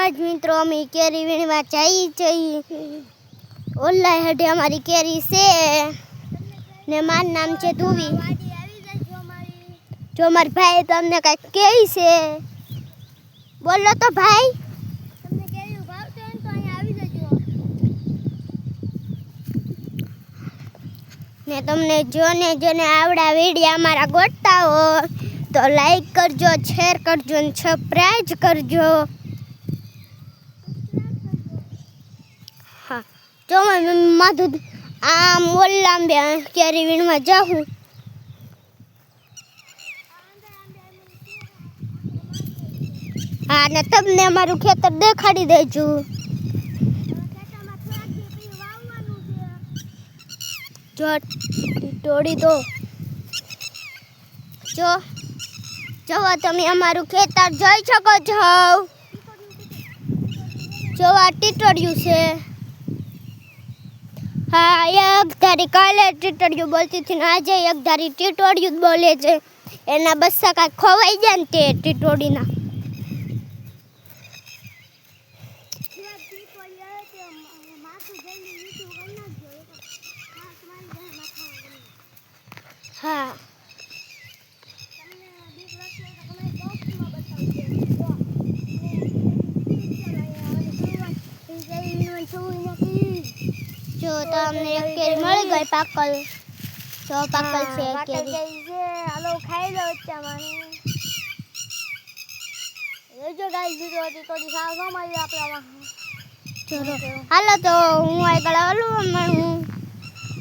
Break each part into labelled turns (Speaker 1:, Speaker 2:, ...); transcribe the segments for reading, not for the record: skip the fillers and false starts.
Speaker 1: આજ મિત્રો અમે કેરી વીણવા જઈએ ઓલા હેઠે અમારી કેરી છે ને મારું નામ છે ધુવી। જો મારા ભાઈ તમને કઈ કહે છે બોલો તો ભાઈ।
Speaker 2: તમને કેરી ભાવતો હોય તો અહીંયા આવી જજો
Speaker 1: ને તમને જોને આવડા વિડિયા અમારા ગોતતા હોય તો લાઈક કરજો, શેર કરજો ને સબસ્ક્રાઇબ કરજો। હા જો માધુ આમ ઓલા બે કેરી વીણવા જાઉં। હા ને તમને અમારું ખેતર દેખાડી દેજો। જો તોડી દો જો તમે અમારું ખેતર જોઈ શકો છો। જો આ ટીટોડિયું છે। હા એક ધારી કાલે ટીટોડિયું બોલતી હતી ને આજે એક ધારી ટીટોડિયું બોલે છે। એના બસ્સા કાંઈ ખોવાઈ જાય ને તે ટીટોડીના। હા જો તમને એક કેરી મળી ગઈ પાકલ। જો પાકલ છે કેરી
Speaker 2: હાલો ખાઈ લો અત્યારે જો ગાઈસ વિડિયો હતી થોડી સાવ સમજ આપલા
Speaker 1: ચલો હાલો તો હું આગળ ઓલું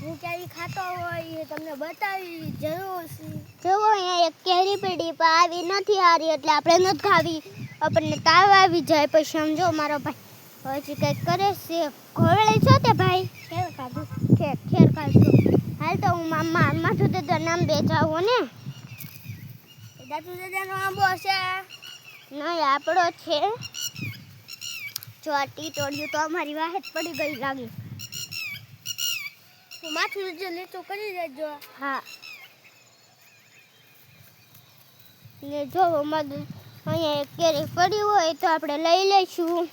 Speaker 2: હું કેરી ખાતો હોય એ તમને બતાવી જરૂર છે।
Speaker 1: જો અહીંયા એક કેરી પડી પણ આવી નથી હારી એટલે આપણે નથી ખાવી। આપણને તાવ આવી જાય પછી સમજો મારો ભાઈ હજી કંઈક કરે છે ઘોળે છો તે ભાઈ
Speaker 2: ખેર ખાધું
Speaker 1: ખેર ખાધું। હાલ તો હું માથું તો નામ બેચાવું ને
Speaker 2: દાદુ દાદાનો આંબો છે
Speaker 1: નહીં આપણો છે। જો આ ટીટોડિયું તો અમારી વાહે જ પડી ગઈ લાગે।
Speaker 2: તો માથું જે લેતો કરી દેજો।
Speaker 1: હા ને જો મધુ અહીંયા એક કેરી પડી હોય તો આપણે લઈ લઈશું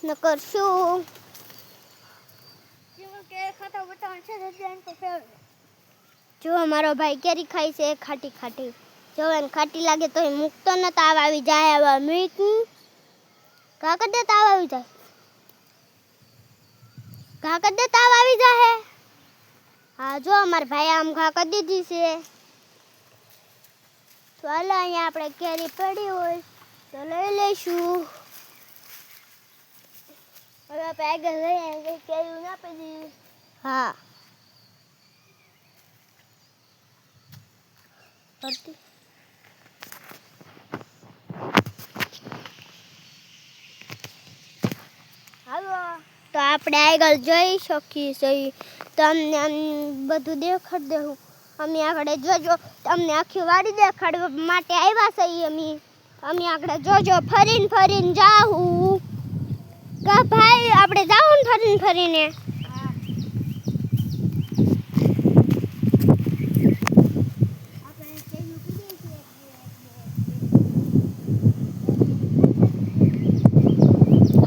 Speaker 1: ને કરશું।
Speaker 2: ખાતા બતાવવાનું છે દાદાને તો ફેર
Speaker 1: જો મારો ભાઈ કેરી ખાય છે ખાટી ખાટી। જો એને ખાટી લાગે તો એ મૂકતો ન તાવ આવી જાય। આવા મીઠ ઘા કરી દે તાવ આવી જાય। ઘા કરી દે તાવ આવી જાય। હા જો અમારા ભાઈ આમ ઘા કરી દીધી છે। તો હાલો અહીંયા આપણે કેરી પડી હોય તો લઈ લઈશું।
Speaker 2: હવે આપણે આગળ લઈ આવી કેરી ના પડી।
Speaker 1: હા પડતી
Speaker 2: હાલો
Speaker 1: તો આપણે આગળ જઈ શકીએ છીએ। તમને આમ બધું દેખાડી દેવું। અમે આગળ જોજો તમને આખી વાડી દેખાડવા માટે આવ્યા છીએ। અમે આગળ જોજો ફરીને જાઉં કા ભાઈ આપણે જાઉં ને ફરીને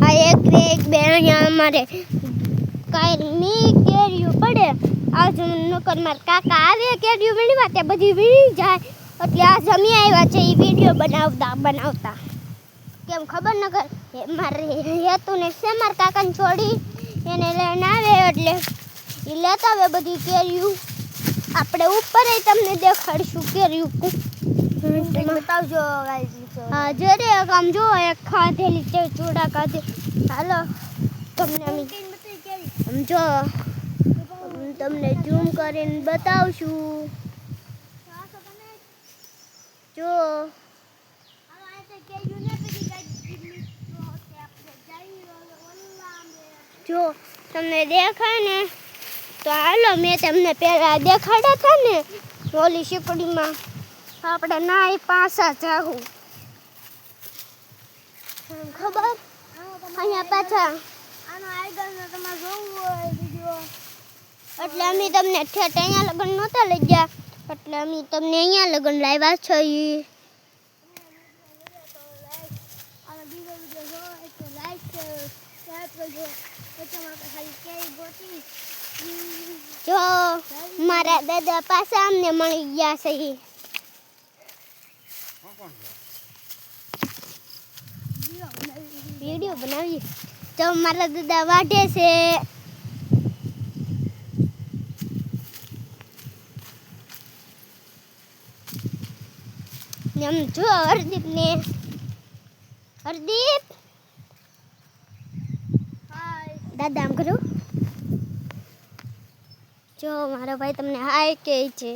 Speaker 1: હા એક બે અહીંયા અમારે કાંઈ કેરીઓ પડે આજ નકર મારા કાકા આવે કેરીઓ વીણવા તે બધી વીણી જાય એટલે આજ અમે આવ્યા છે એ વિડીયો બનાવતા કેમ ખબર નગર મારે હેતુને છે મારા કાકાને છોડી એને લઈને આવે એટલે એ લેતા આવે બધી કેરીઓ। આપણે ઉપર તમને દેખાડીશું કેરીઓ
Speaker 2: બતાવજો ગાઈસ।
Speaker 1: હા જરે આમ જો એક ખાધેલી છે ચૂડા ખાધે। હાલો તમને આમ જો તમને ઝૂમ કરીને બતાવશું। જો જો તમને દેખાય ને તો હાલો મેં તમને પહેલા દેખાડ્યા હતા ને ઓલી શીકડીમાં આપણે ના પાછા જાવું ખબર અહીંયા પાછા
Speaker 2: આનો આગળનો તમારે જોવું હોય વિડિયો
Speaker 1: એટલે અમે તમને ઠેઠ અહીંયા લગન નહોતા લઈ ગયા એટલે અમે તમને અહીંયા લગન લાવ્યા છીએ।
Speaker 2: અને બીજો વિડિયો જોવો એટલે લાઈક નીકળજો પછી આપણે ખાલી કેરી ગોતી
Speaker 1: જો મારા દાદા પાછા અમને મળી ગયા છે ઈ. વિડીયો બનાવી તો મારા દાદા વાઢે છે. એમ જો હરદીપ ને હરદીપ
Speaker 2: હાય
Speaker 1: દાદા આમ કરો. જો મારો ભાઈ તમને હાય કહે છે.